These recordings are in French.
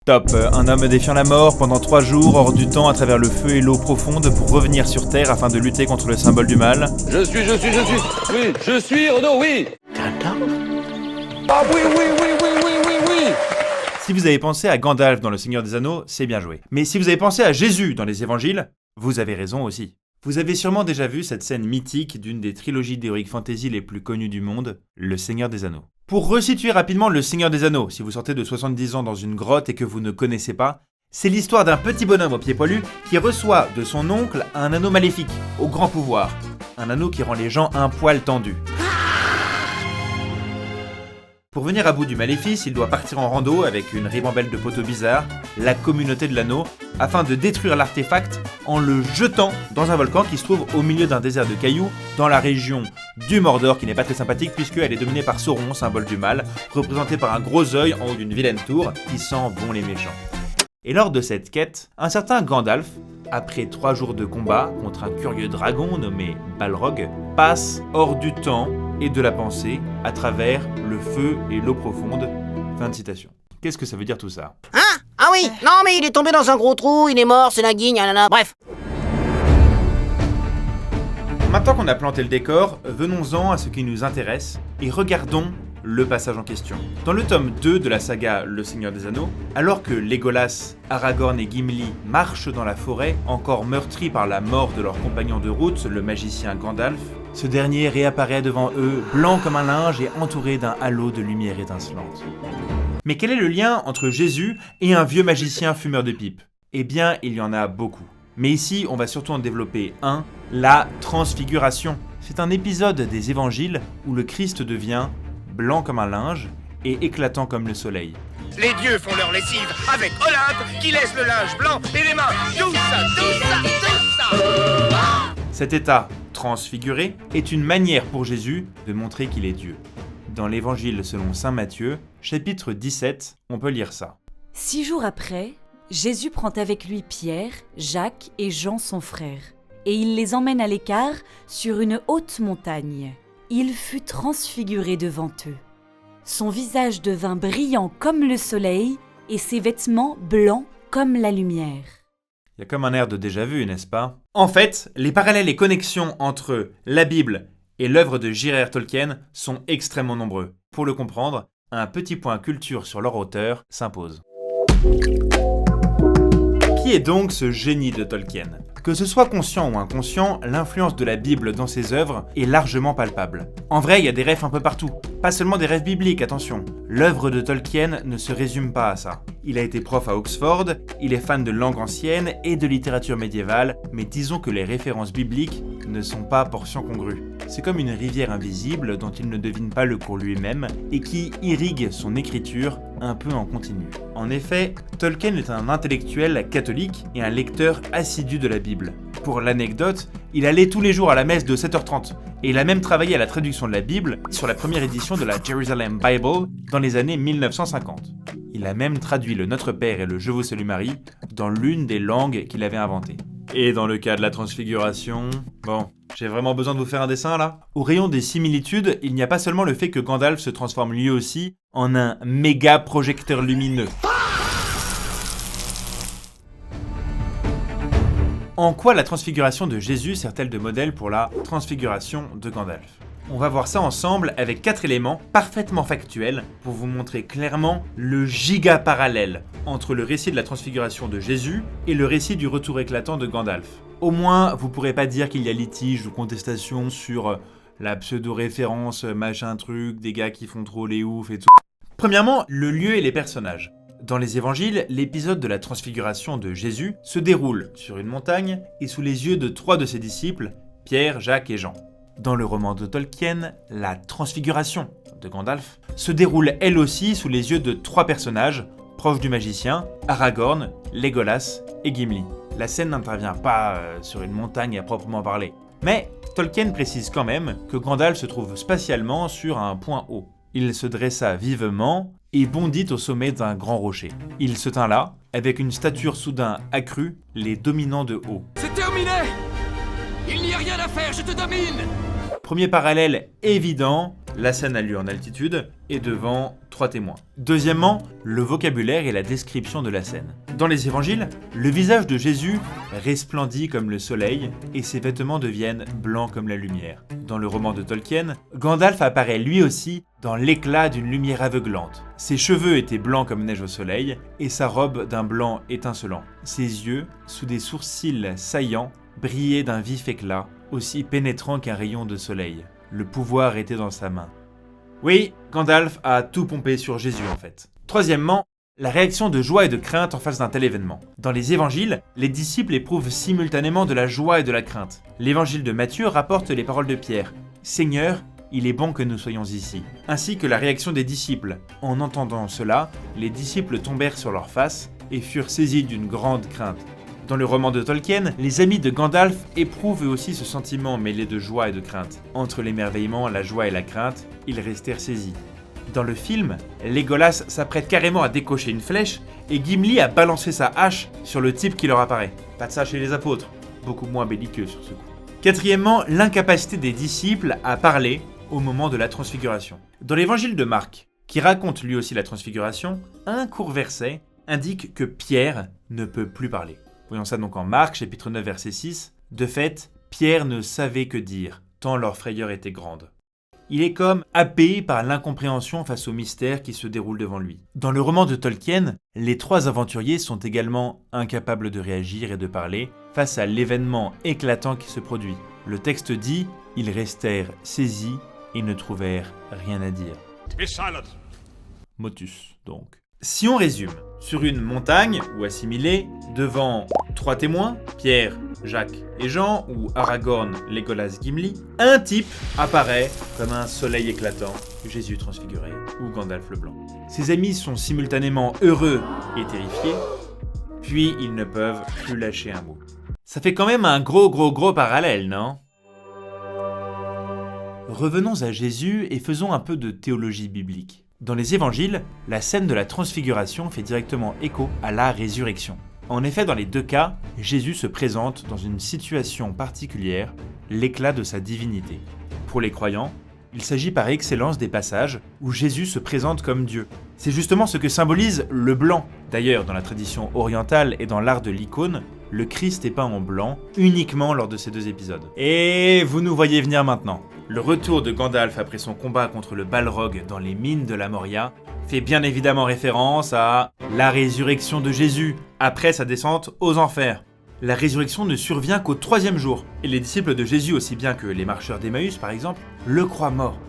Top, un homme défiant la mort pendant 3 jours hors du temps à travers le feu et l'eau profonde pour revenir sur Terre afin de lutter contre le symbole du mal. Je suis Renaud, oui. Ah oui. Si vous avez pensé à Gandalf dans Le Seigneur des Anneaux, c'est bien joué. Mais si vous avez pensé à Jésus dans les évangiles, vous avez raison aussi. Vous avez sûrement déjà vu cette scène mythique d'une des trilogies d'Heroic Fantasy les plus connues du monde, Le Seigneur des Anneaux. Pour resituer rapidement Le Seigneur des Anneaux, si vous sortez de 70 ans dans une grotte et que vous ne connaissez pas, c'est l'histoire d'un petit bonhomme aux pieds poilus qui reçoit de son oncle un anneau maléfique, au grand pouvoir. Un anneau qui rend les gens un poil tendus. Pour venir à bout du maléfice, il doit partir en rando avec une ribambelle de poteaux bizarres, la communauté de l'anneau, afin de détruire l'artefact en le jetant dans un volcan qui se trouve au milieu d'un désert de cailloux, dans la région du Mordor, qui n'est pas très sympathique puisqu'elle est dominée par Sauron, symbole du mal, représenté par un gros œil en haut d'une vilaine tour qui sent bon les méchants. Et lors de cette quête, un certain Gandalf, après 3 jours de combat contre un curieux dragon nommé Balrog, passe hors du temps et de la pensée à travers le feu et l'eau profonde. Fin de citation. Qu'est-ce que ça veut dire tout ça ? Hein ? Ah oui, non mais il est tombé dans un gros trou, il est mort, c'est la guigne, nanana, bref. Maintenant qu'on a planté le décor, venons-en à ce qui nous intéresse et regardons le passage en question. Dans le tome 2 de la saga Le Seigneur des Anneaux, alors que Legolas, Aragorn et Gimli marchent dans la forêt, encore meurtris par la mort de leur compagnon de route, le magicien Gandalf, ce dernier réapparaît devant eux, blanc comme un linge et entouré d'un halo de lumière étincelante. Mais quel est le lien entre Jésus et un vieux magicien fumeur de pipe ? Eh bien, il y en a beaucoup. Mais ici, on va surtout en développer un, la transfiguration. C'est un épisode des évangiles où le Christ devient blanc comme un linge et éclatant comme le soleil. Les dieux font leur lessive avec Olympe qui laisse le linge blanc et les mains. Tout ça. Cet état transfiguré est une manière pour Jésus de montrer qu'il est Dieu. Dans l'évangile selon saint Matthieu, chapitre 17, on peut lire ça. 6 jours après, Jésus prend avec lui Pierre, Jacques et Jean son frère, et il les emmène à l'écart sur une haute montagne. Il fut transfiguré devant eux. Son visage devint brillant comme le soleil et ses vêtements blancs comme la lumière. Il y a comme un air de déjà-vu, n'est-ce pas ? En fait, les parallèles et connexions entre la Bible et l'œuvre de J.R.R. Tolkien sont extrêmement nombreux. Pour le comprendre, un petit point culture sur leur auteur s'impose. Qui est donc ce génie de Tolkien ? Que ce soit conscient ou inconscient, l'influence de la Bible dans ses œuvres est largement palpable. En vrai, il y a des rêves un peu partout. Pas seulement des rêves bibliques, attention. L'œuvre de Tolkien ne se résume pas à ça. Il a été prof à Oxford, il est fan de langue ancienne et de littérature médiévale, mais disons que les références bibliques ne sont pas portion congrue. C'est comme une rivière invisible dont il ne devine pas le cours lui-même et qui irrigue son écriture un peu en continu. En effet, Tolkien est un intellectuel catholique et un lecteur assidu de la Bible. Pour l'anecdote, il allait tous les jours à la messe de 7h30 et il a même travaillé à la traduction de la Bible sur la première édition de la Jerusalem Bible dans les années 1950. Il a même traduit le Notre Père et le Je vous salue Marie dans l'une des langues qu'il avait inventées. Et dans le cas de la transfiguration... Bon, j'ai vraiment besoin de vous faire un dessin là ? Au rayon des similitudes, il n'y a pas seulement le fait que Gandalf se transforme lui aussi en un méga projecteur lumineux. En quoi la transfiguration de Jésus sert-elle de modèle pour la transfiguration de Gandalf ? On va voir ça ensemble avec 4 éléments parfaitement factuels pour vous montrer clairement le giga parallèle entre le récit de la transfiguration de Jésus et le récit du retour éclatant de Gandalf. Au moins, vous pourrez pas dire qu'il y a litige ou contestation sur la pseudo-référence machin truc, des gars qui font trop les oufs et tout. Premièrement, le lieu et les personnages. Dans les évangiles, l'épisode de la transfiguration de Jésus se déroule sur une montagne et sous les yeux de 3 de ses disciples, Pierre, Jacques et Jean. Dans le roman de Tolkien, la transfiguration de Gandalf se déroule elle aussi sous les yeux de 3 personnages proches du magicien, Aragorn, Legolas et Gimli. La scène n'intervient pas sur une montagne à proprement parler. Mais Tolkien précise quand même que Gandalf se trouve spatialement sur un point haut. Il se dressa vivement et bondit au sommet d'un grand rocher. Il se tint là, avec une stature soudain accrue, les dominant de haut. C'est terminé. Il n'y a rien à faire, je te domine. Premier parallèle évident, la scène a lieu en altitude et devant 3 témoins. Deuxièmement, le vocabulaire et la description de la scène. Dans les évangiles, le visage de Jésus resplendit comme le soleil et ses vêtements deviennent blancs comme la lumière. Dans le roman de Tolkien, Gandalf apparaît lui aussi dans l'éclat d'une lumière aveuglante. Ses cheveux étaient blancs comme neige au soleil et sa robe d'un blanc étincelant. Ses yeux, sous des sourcils saillants, brillaient d'un vif éclat, aussi pénétrant qu'un rayon de soleil. Le pouvoir était dans sa main. Oui, Gandalf a tout pompé sur Jésus en fait. Troisièmement, la réaction de joie et de crainte en face d'un tel événement. Dans les évangiles, les disciples éprouvent simultanément de la joie et de la crainte. L'évangile de Matthieu rapporte les paroles de Pierre. « Seigneur, il est bon que nous soyons ici. » Ainsi que la réaction des disciples. En entendant cela, les disciples tombèrent sur leurs faces et furent saisis d'une grande crainte. Dans le roman de Tolkien, les amis de Gandalf éprouvent eux aussi ce sentiment mêlé de joie et de crainte. Entre l'émerveillement, la joie et la crainte, ils restèrent saisis. Dans le film, Legolas s'apprête carrément à décocher une flèche et Gimli a balancé sa hache sur le type qui leur apparaît. Pas de ça chez les apôtres, beaucoup moins belliqueux sur ce coup. Quatrièmement, l'incapacité des disciples à parler au moment de la transfiguration. Dans l'évangile de Marc, qui raconte lui aussi la transfiguration, un court verset indique que Pierre ne peut plus parler. Voyons ça donc en Marc, chapitre 9, verset 6. De fait, Pierre ne savait que dire, tant leur frayeur était grande. Il est comme happé par l'incompréhension face au mystère qui se déroule devant lui. Dans le roman de Tolkien, les 3 aventuriers sont également incapables de réagir et de parler face à l'événement éclatant qui se produit. Le texte dit « Ils restèrent saisis et ne trouvèrent rien à dire ». Motus, donc. Si on résume, sur une montagne, ou assimilé, devant 3 témoins, Pierre, Jacques et Jean, ou Aragorn, Legolas, Gimli, un type apparaît comme un soleil éclatant, Jésus transfiguré, ou Gandalf le Blanc. Ses amis sont simultanément heureux et terrifiés, puis ils ne peuvent plus lâcher un mot. Ça fait quand même un gros parallèle, non ? Revenons à Jésus et faisons un peu de théologie biblique. Dans les évangiles, la scène de la transfiguration fait directement écho à la résurrection. En effet, dans les 2 cas, Jésus se présente dans une situation particulière, l'éclat de sa divinité. Pour les croyants, il s'agit par excellence des passages où Jésus se présente comme Dieu. C'est justement ce que symbolise le blanc. D'ailleurs, dans la tradition orientale et dans l'art de l'icône, le Christ est peint en blanc uniquement lors de ces 2 épisodes. Et vous nous voyez venir maintenant. Le retour de Gandalf après son combat contre le Balrog dans les mines de la Moria fait bien évidemment référence à la résurrection de Jésus après sa descente aux enfers. La résurrection ne survient qu'au 3e jour, et les disciples de Jésus, aussi bien que les marcheurs d'Emmaüs par exemple, le croient mort.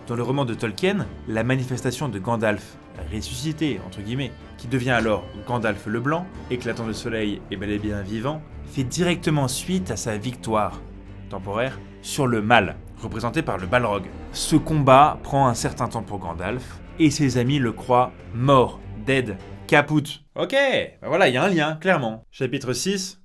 Dans le roman de Tolkien, la manifestation de Gandalf, ressuscité entre guillemets, qui devient alors Gandalf le Blanc, éclatant de soleil et bel et bien vivant, fait directement suite à sa victoire temporaire sur le mal, représenté par le Balrog. Ce combat prend un certain temps pour Gandalf, et ses amis le croient mort, dead, caput. Ok, ben voilà, il y a un lien, clairement. Chapitre 6.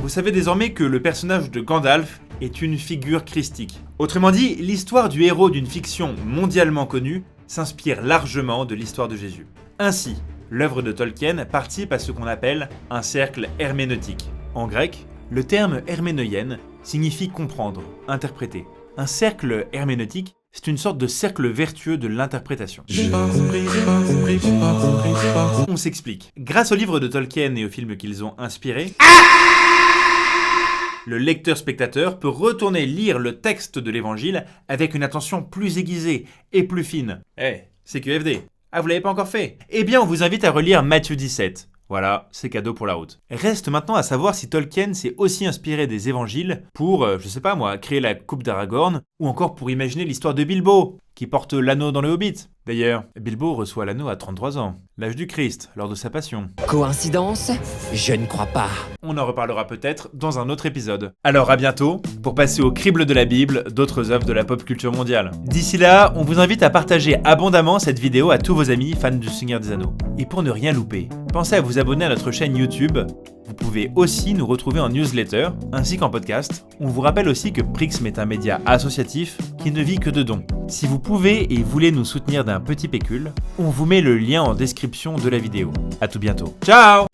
Vous savez désormais que le personnage de Gandalf est une figure christique. Autrement dit, l'histoire du héros d'une fiction mondialement connue s'inspire largement de l'histoire de Jésus. Ainsi, l'œuvre de Tolkien participe à ce qu'on appelle un cercle herméneutique. En grec, le terme herméneien signifie comprendre, interpréter. Un cercle herméneutique, c'est une sorte de cercle vertueux de l'interprétation. On s'explique. Grâce aux livres de Tolkien et aux films qu'ils ont inspirés, le lecteur-spectateur peut retourner lire le texte de l'évangile avec une attention plus aiguisée et plus fine. C'est QFD. Ah, vous l'avez pas encore fait ? Eh bien, on vous invite à relire Matthieu 17. Voilà, c'est cadeau pour la route. Reste maintenant à savoir si Tolkien s'est aussi inspiré des évangiles pour, je sais pas moi, créer la coupe d'Aragorn, ou encore pour imaginer l'histoire de Bilbo, qui porte l'anneau dans le Hobbit. D'ailleurs, Bilbo reçoit l'anneau à 33 ans, l'âge du Christ, lors de sa passion. Coïncidence ? Je ne crois pas. On en reparlera peut-être dans un autre épisode. Alors à bientôt, pour passer au crible de la Bible, d'autres œuvres de la pop culture mondiale. D'ici là, on vous invite à partager abondamment cette vidéo à tous vos amis fans du Seigneur des Anneaux. Et pour ne rien louper, pensez à vous abonner à notre chaîne YouTube. Vous pouvez aussi nous retrouver en newsletter, ainsi qu'en podcast. On vous rappelle aussi que Prixm est un média associatif qui ne vit que de dons. Si vous pouvez et voulez nous soutenir d'un petit pécule, on vous met le lien en description de la vidéo. À tout bientôt. Ciao!